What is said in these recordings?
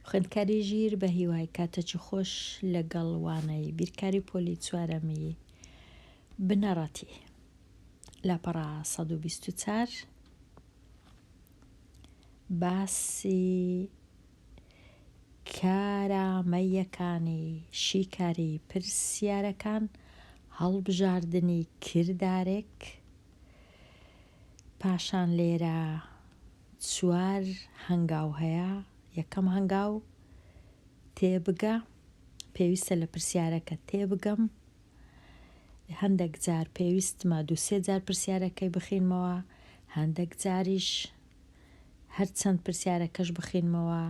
خوێندکاری ژیر بە هیوای کاتەکی خۆش لەگەڵ وانەی بیرکاری پۆلی چوارەمی بنەڕەتی لاپەڕا 124 باسی کارامەیەکانی شیکاری پرسیارەکان هەڵبژاردنی کردارێک پاشان لێرە 4 هەنگاو هەیە. یەکەم هەنگاو تێبگە، پێویستە لە پرسیارەکە تێبگەم، هەندێک جار پێویستمە 2-3 جار پرسیارەکەی بخینمەوە، هەندێک جاریش هەرچەند پرسیارەکەش بخینمەوە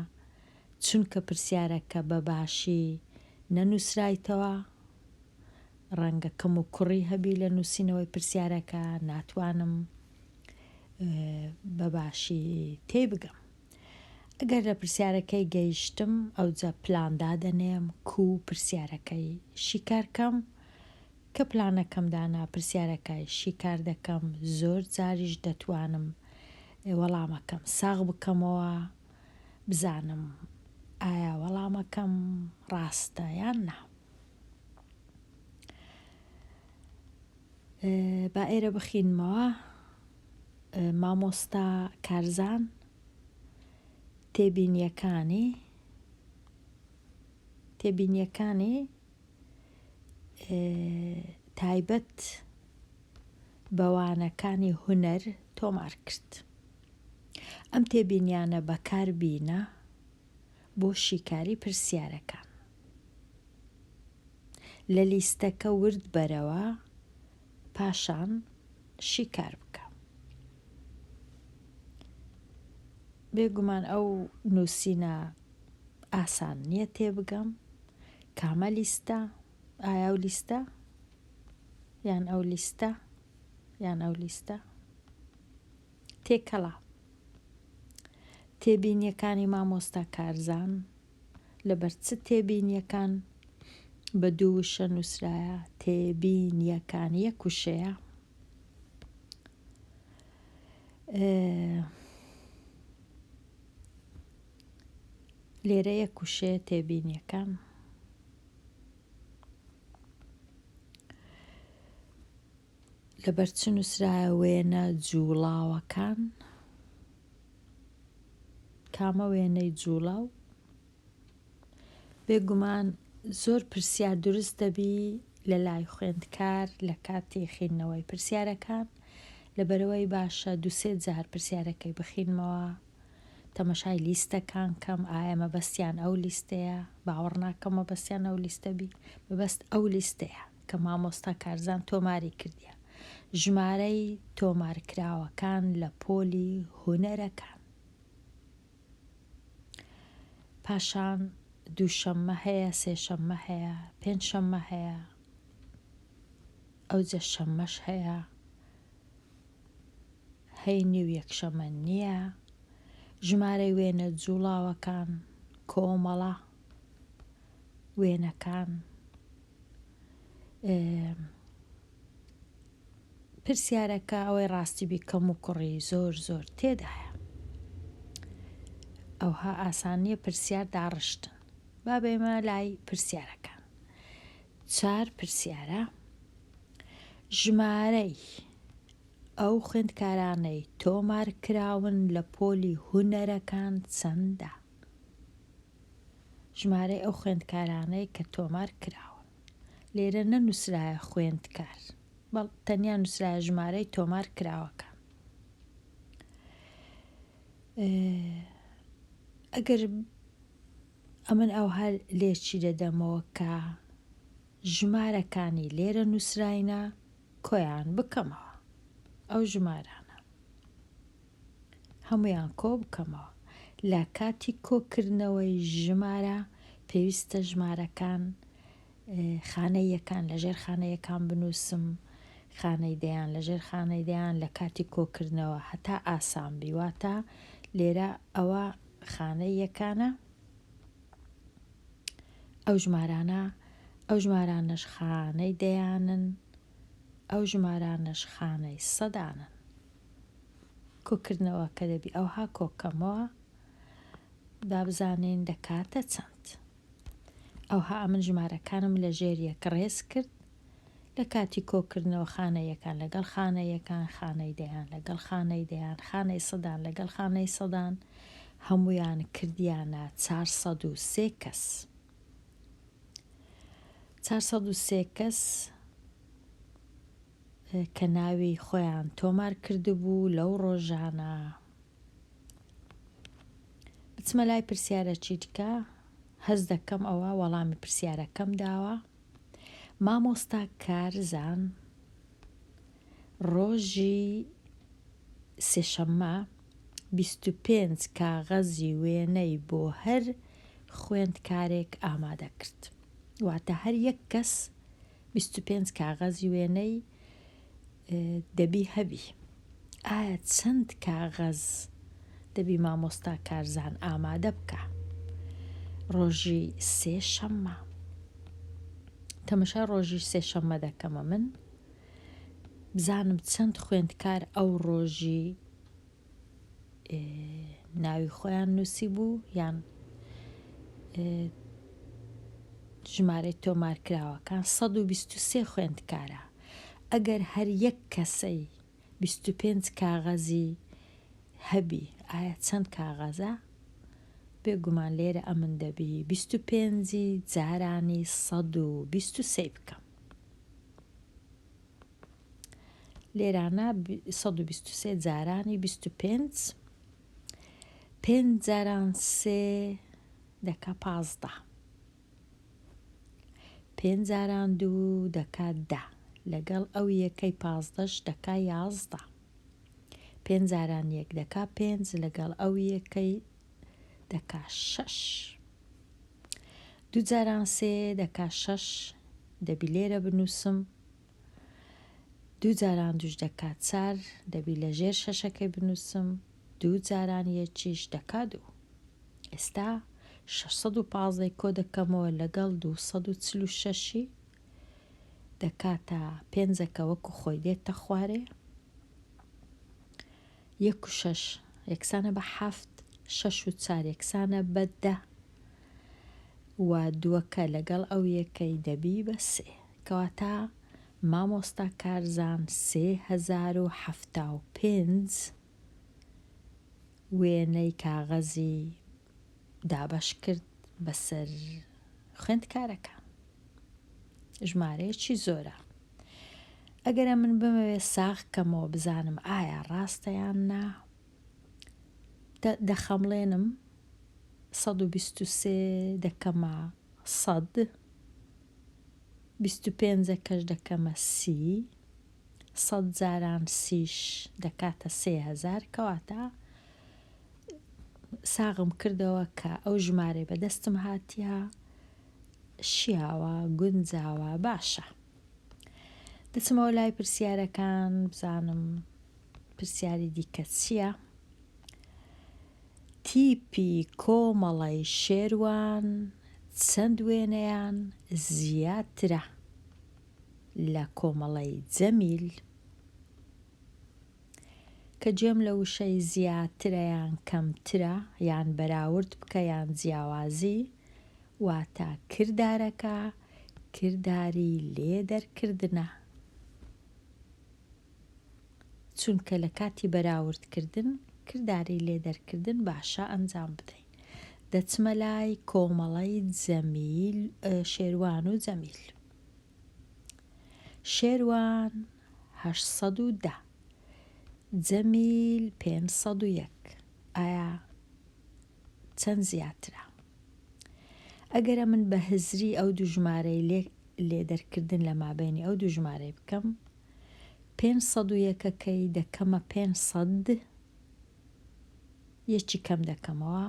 چونکە پرسیارەکە بە باشی نەنووسرایتەوە، ڕەنگە کەم و کوڕی هەبی لە نووسینەوەی پرسیارەکە ناتوانم بە باشی تێبگەم. ئەگەر لە پرسیارەکەی گەیشتم ئەوجا پلان دادەنێم و پرسیارەکەی شیکارکەم کە پلانەکەم دانا پرسیارەکەی شیکار دەکەم. زۆر جاریش دەتوانم وەڵامەکەم ساغ بکەمەوە بزانم ئایا وەڵامەکەم ڕاستە یان نا. با ئێرە بخینمەوە مامۆستا کارزان تێبینیەکانی تایبەت بەوانەکانی هونەر تۆمار کرد. ئەم تێبینیانە بەکاربینە بۆ شیکاری پرسیارەکان. لە لیستەکە ورد بەرەوە پاشان شیکار بکە. بێگومان ئەو نووسینە ئاسان نییە تێبگەم کامە لیستە، ئایا ئەو لیستە یان ئەو لیستە یان ئەو لیستە تێکەڵا. تێبینیەکانی مامۆستا کارزان لەبەر چ تێبینیەکان بە 2 وشە نووسرایە؟ تێبینیەکانی یەک وشەیە. لێرە یەک وشەیە تێبینیەکان. لەبەر چ نووسرایە وێنە جوڵاوەکان؟ کامە وێنەی جوڵاو؟ بێگومان زۆر پرسیار دروست دەبی لە لای خوێندکار لە کاتی خوێندنەوەی پرسیارەکان، لەبەرەوەی باشە 2-3 جار پرسیارەکەی بخینمەوە، تەمەشای لیستەکان کەم ئایا مەبەستیان ئەو لیستەیە، باوەڕ ناکەم مەبەستیان ئەو لیستە بی، مەبەست ئەو لیستەیە کە مامۆستا کارزان تۆماری کردیە. ژمارەی تۆمارکراوەکان لە پۆلی هونەرەکان. پاشان 2 شەممە هەیە، 3 شەممە هەیە، 5 شەممە هەیە، ئەوجە شەممەش هەیە، هەینی و یەکشەممە نییە. ژمارەی وێنە جوڵاوەکان کۆمەڵە وێنەکان. پرسیارەکە ئەوەی ڕاستی بی کەم و کوڕی زۆر زۆر تێدایە. ئەوها ئاسانیە پرسیار داڕشتن. با بێمە لای پرسیارەکان. 4 پرسیارە. ژمارەی ئەو خوێندکارانەی تۆمار کراون لە پۆلی هونەرەکان چەندە؟ ژمارەی ئەو خوێندکارانەی کە تۆمار کراون. لێرە نەنووسرایە خوێندکار، بەڵ تەنیا نووسرایە ژمارەی تۆمار کراوەکان. ئەگەر ئەمن ئەوها لێچی دەدەمەوە کە ژمارەکانی لێرە نووسراینە کۆیان بکەمەوە. ئەو ژمارانە هەمویان کۆ بکەمەوە. لە کاتی کۆکردنەوەی ژمارە پێویستە ژمارەکان خانەیەکان لەژێر خانەیەکان بنووسم، خانەی دەیان لەژێر خانەی دەیان لە کاتی کۆکردنەوە هەتا ئاسان بیواتە لێرە ئەوە خانەیەکانە. ئەو ژمارانەش خانەی دەیانن، ئەو ژمارانەش خانەی سەدانن. کۆکردنەوە کە دەبی ئەوها کۆکەمەوە دابزانین دەکاتە چەند. ئەوها ئەمن ژمارەکانم لە ژێر یەک ڕێز کرد لە کاتی کۆکردنەوە خانەیەکان لەگەڵ خانەیەکان، خانەی دەیان لەگەڵ خانەی دەیان، خانەی سەدان لەگەڵ خانەی سەدان، هەمویان کردیانە 403 کەس. 403 کەس کە ناوی خۆیان تۆمار کردبوو لەو ڕۆژانە. بچمە لای پرسیارە چیتکە، هەز دەکەم ئەوە وەڵامی پرسیارەکەم داوە. مامۆستا کارزان ڕۆژی سێشەممە 25 کاغەزی وێنەی بۆ هەر خوێندکارێک ئامادە کرد. واتە هەر یەک کەس 25 کاغەزی وێنەی دەبی هەبی. ئایا چەند کاغەز دەبی مامۆستا کارزان ئامادە بکە ڕۆژی سێشەممە؟ تەمەشا ڕۆژی سێشەممە دەکەمە من بزانم چەند خوێندکار ئەو ڕۆژی ناوی خۆیان نووسی بوو یان ژمارەی تۆمارکراوەکان 123 خوێندکارە. ئەگەر هەر یەک کەسەی 25 کاغەزی هەبی ئایا چەند کاغەزە؟ بێگومان لێرە ئەمن دەبی 25 جارانی 123 بکەم. لێرانە 123 جارانی 25 5 جاران 3 دەکا 15، 5 جاران 2 دەکا 10 لەگەڵ ئەو یەکەی 15 دەکا 11، 5 جاران 1 دەکا 5 لەگەڵ ئەو یەکەی دەکا 6، 2 جاران 3 دەکا 6 دەبی لێرە بنووسم، 2 جاران 2 دەکا 4 دەبی لە ژێر شەشەکەی بنووسم، 2 جاران یەکیش دەکا 2. ئێستا 615 کۆ دەکەمەوە لەگەڵ 246 دەکاتە 5ەکە وەکو خۆی دێتە خوارێ، 1 و 6 یەکسانە بە 7، 6 و 4 یەکسانە بە 10 و 2ەکە لەگەڵ ئەو یەکەی دەبی بە 3، کەواتە مامۆستا کارزان 3075 وێنەی کاغەزی دابەش کرد بەسەر خوێندکارەکان. ژمارەیەکی زۆرە. ئەگەرە من بمەوێ ساغکەمەوە بزانم ئایا ڕاستەیان نا، دەخەمڵێنم 123 دەکەمە 100، 25ەکەش دەکەمە 30، 100 جاران 30 دەکاتە 3000، کەواتە ساغم کردەوە کە ئەو ژمارە بەدەستم هاتیە شیاوە گونجاوە باشە. دەچمەوە لای پرسیارەکان بزانم پرسیاری دیکە چییە. تیپی کۆمەڵی شێروان چەند وێنەیان زیاترە لە کۆمەڵی جەمیل؟ کە گوێم لە وشەی زیاترە یان کەمترە یان بەراورد بکە یان جیاوازی، واتە کردارەکە کرداری لێدەرکردنە. چونکە لە کاتی بەراوردکردن کرداری لێدەرکردن باشە ئەنجام بدەین. دەچمە لای کۆمەڵی جەمیل، شێروان و جەمیل. شێروان 810، جەمیل 501. ئایا چەند زیاترە؟ ئەگەرە من بە هزری ئەو دوو ژمارەی لێدەرکردن لە مابینی ئەو دوو ژمارەی بکەم، 501ەکەی دەکەمە 500، یەکی کەم دەکەمەوە،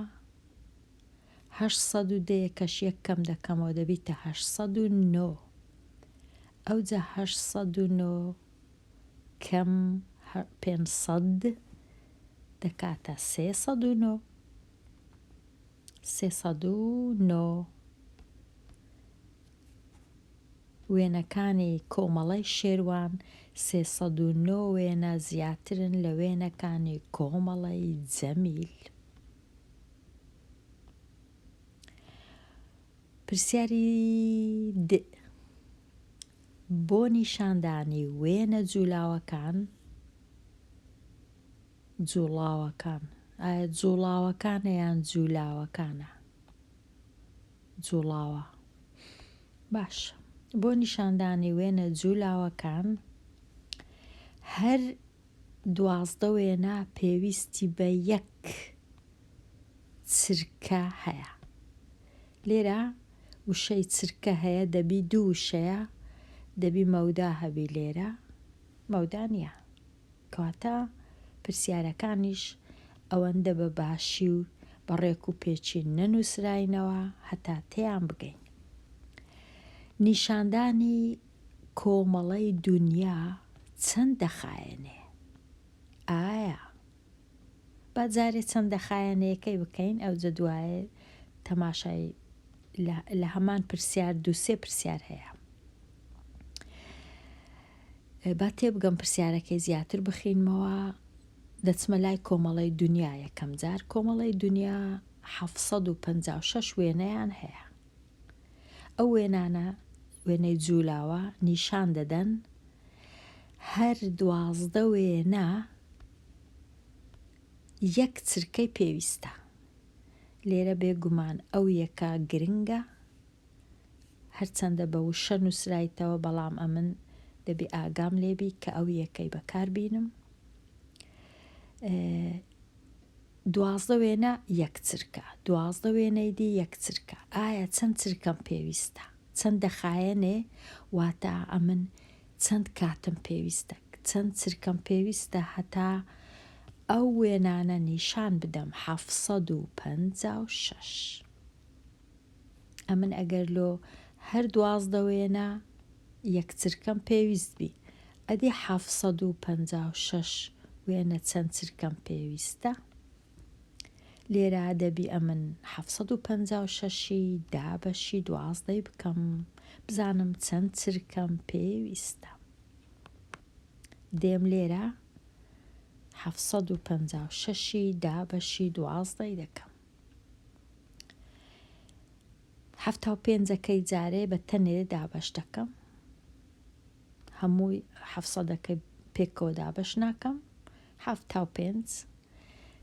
810کەش یەک کەم دەکەمەوە دەبیتە 809. ئەوجا 809 کەم 500 دەکاتە 309. 309 وێنەکانی کۆمەڵی شێروان 309 وێنە زیاترن لە وێنەکانی کۆمەڵی جەمیل. پرسیاری بۆ نیشاندانی وێنە جوڵاوەکان ئایا جوڵاوەکانە یان جولاوەکانە؟ جوڵاوە. باش، بۆ نیشاندانی وێنە جولاوەکان هەر 12 وێنە پێویستی بە یەک چرکە هەیە. لێرە وشەی چرکە هەیە، دەبی 2 وشەیە، دەبی مەودا هەبی. لێرە مەودا نییە، کەواتە پرسیارەکانیش ئەوەندە بە باشی و بەڕێک و پێچین نەنووسراینەوە هەتا تێیان بگەین. نیشاندانی کۆمەڵەی دونیا چەند دەخایەنێ؟ ئایا با جارێ چەند دەخایەنەیەکەی بکەین، ئەو جە دوایە تەماشای لە هەمان پرسیار 2-3 پرسیار هەیە. با تێبگەم پرسیارەکەی زیاتر بخینمەوە. دەچمە لای کۆمەڵەی دنیا یەکەم جار. کۆمەڵەی دنیا 756 وێنەیان هەیە. ئەو وێنانە، وێنەی جولاوە، نیشان دەدەن هەر 12 وێنە یەک چرکەی پێویستە. لێرە بێگومان ئەو یەکە گرنگە، هەرچەندە بە وشە نووسرایتەوە، بەڵام ئەمن دەبی ئاگام لێبی کە ئەو یەکەی بەکاربینم. 12 وێنە یەک چرکە، 12 وێنەی دی یەک چرکە. ئایا چەند چرکەم پێویستە؟ چەند دەخایەنێ؟ واتە ئەمن چەند کاتم پێویستە، چەند چرکەم پێویستە هەتا ئەو وێنانە نیشان بدەم. 756. ئەمن ئەگەر لۆ هەر 12 وێنە یەک چرکەم پێویست بی، ئەدی 756 وێنە چەند چرکەم پێویستە؟ لێرە دەبی ئەمن 756ی دابەشی 12 بکەم، بزانم چەند چرکەم پێویستە. دێم لێرە 756ی دابەشی 12 دەکەم. 75ەکەی جارێ بە تەنێ دابەش دەکەم، هەمووی 700ەکەی پێکەوە دابەش ناکەم. 75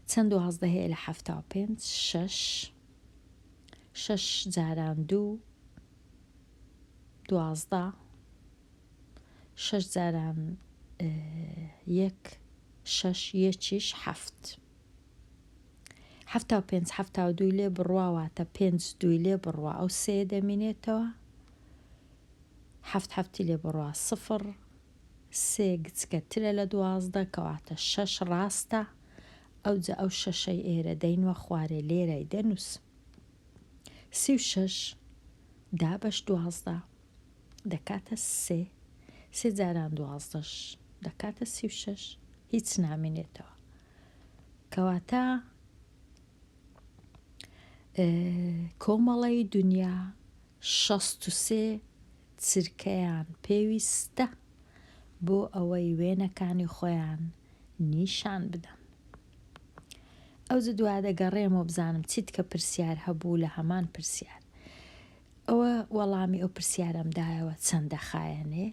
چەند 12 هەیە لە 75؟ 6. 6 جاران 2 12. 6 جاران 1 6 یەکیش 7. 75 72 لێ بڕواواتە 5 2 لێ بڕوا، ئەو 3 دەمینێتەوە. 7 7 لێ بڕوا 0. 3 گچکەترە لە 12 کەواتە 6 ڕاستە. ئەو جە ئەو 6ەی ئێرە دەینوە خوارێ لێرەی دەنووسم. 36 دابەش 12 دەکاتە 3. 3 جاران 12 دەکاتە 36. هیچ نامینێتەوە. کەواتە کۆمەڵەی دنیا 63 چرکەیان پێویستە بۆ ئەوەی وێنەکانی خۆیان نیشان بدەن. ئەو جە دوای دەگەڕێمەوە بزانم چیت کە پرسیار هەبوو لە هەمان پرسیار. ئەوە وەڵامی ئەو پرسیارەمدایەوە چەند دەخایەنێ؟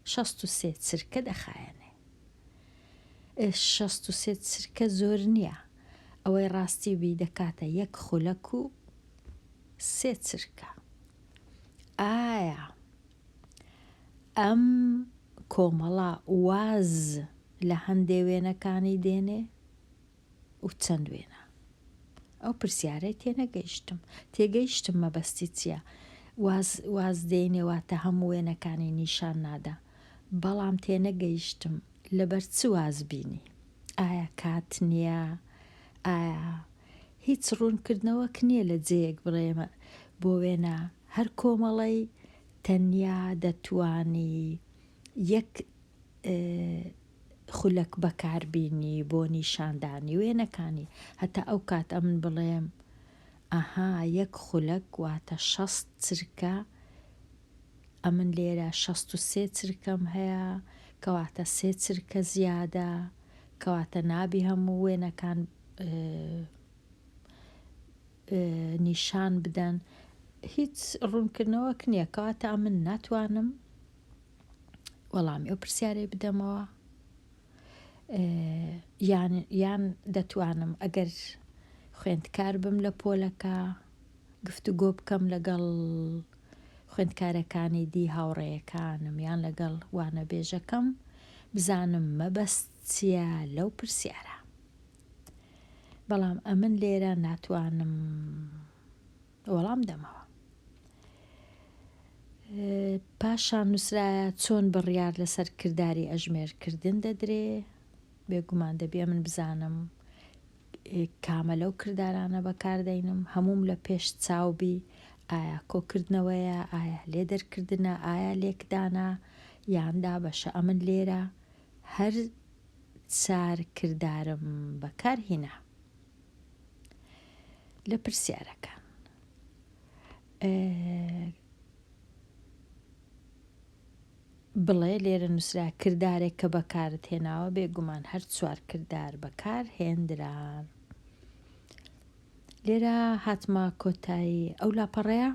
63 چرکە دەخایەنێ. 63 چرکە زۆر نییە، ئەوەی ڕاستی بی دەکاتە 1 خولەک و 3 چرکە. ئایا ئەم کۆمەڵە واز لە هەندێ وێنەکانی دێنێ و چەند وێنە؟ ئەو پرسیارەی تێگەیشتم مەبەستی چییە. واز دێنێواتە هەموو وێنەکانی نیشان نادا، بەڵام تێنەگەیشتم لەبەر چ واز بینی. ئایا کات نییە؟ ئایا هیچ ڕوونکردنەوەک نییە لە جێیەک بڵێمە بۆ وێنە هەر کۆمەڵەی تەنیا دەتوانی یەک خولەک بەکاربینی بۆ نیشاندانی وێنەکانی؟ هەتا ئەو کات ئەمن بڵێم ئەها 1 خولەک واتە 60 چرکە، ئەمن لێرە 63 چرکەم هەیە، کەواتە 3 چرکە زیادە، کەواتە نابی هەموو وێنەکان نیشان بدەن. هیچ ڕوونکردنەوەک نییە کەواتە من ناتوانم وەڵامی ئەو پرسیارەی بدەمەوە یان دەتوانم ئەگەر خوێندکار بم لە پۆلەکە گفتوگۆ بکەم لەگەڵ خوێندکارەکانی دی هاوڕێیەکانم یان لەگەڵ وانەبێژەکەم بزانم مەبەست چییە لەو پرسیارە. بەڵام ئەمن لێرە ناتوانم وەڵام دەمەوە. پاشان نووسرایە چۆن بڕیار لەسەر کردداری ئەژمێرکردن دەدرێ، بێگومان دەبێ من بزانم کامە لەو کردارانە بەکاردەینم، هەموم لە پێش چاوبی ئایا کۆکردنەوەیە، ئایا لێدەرکردنە، ئایا لێکدانە یاندا بەشە. ئەمن لێرە هەر چار کردارم بەکارهێنا لە پرسیارەکان. بڵێ لێرە نووسرا کردارێک کە بەکارت هێناوە، بێگومان هەر چوار کردار بەکار هێندران. لێرە هاتمە کۆتایی ئەو لاپەڕەیە.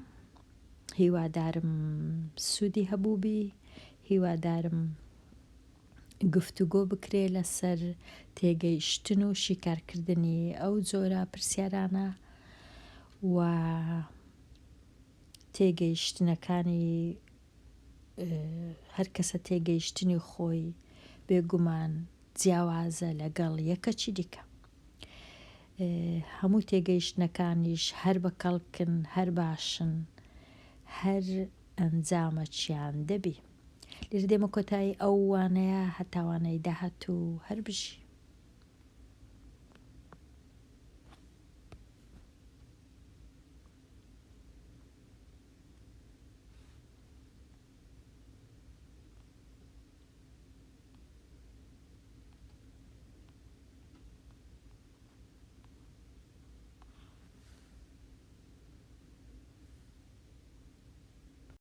هیوادارم سوودی هەبووبی، هیوادارم گفتوگۆ بکرێ لەسەر تێگەیشتن و شیکارکردنی ئەو جۆرە پرسیارانە و تێگەیشتنەکانی هەر کەسە تێگەیشتنی خۆی بێگومان جیاوازە لەگەڵ یەکەچی دیکە. هەموو تێگەیشتنەکانیش هەر بەکەڵکن، هەر باشن، هەر ئەنجامەچیان دەبی. لێرە دێمە کۆتایی ئەو وانەیە هەتاوانەی داهاتوو هەر بژی.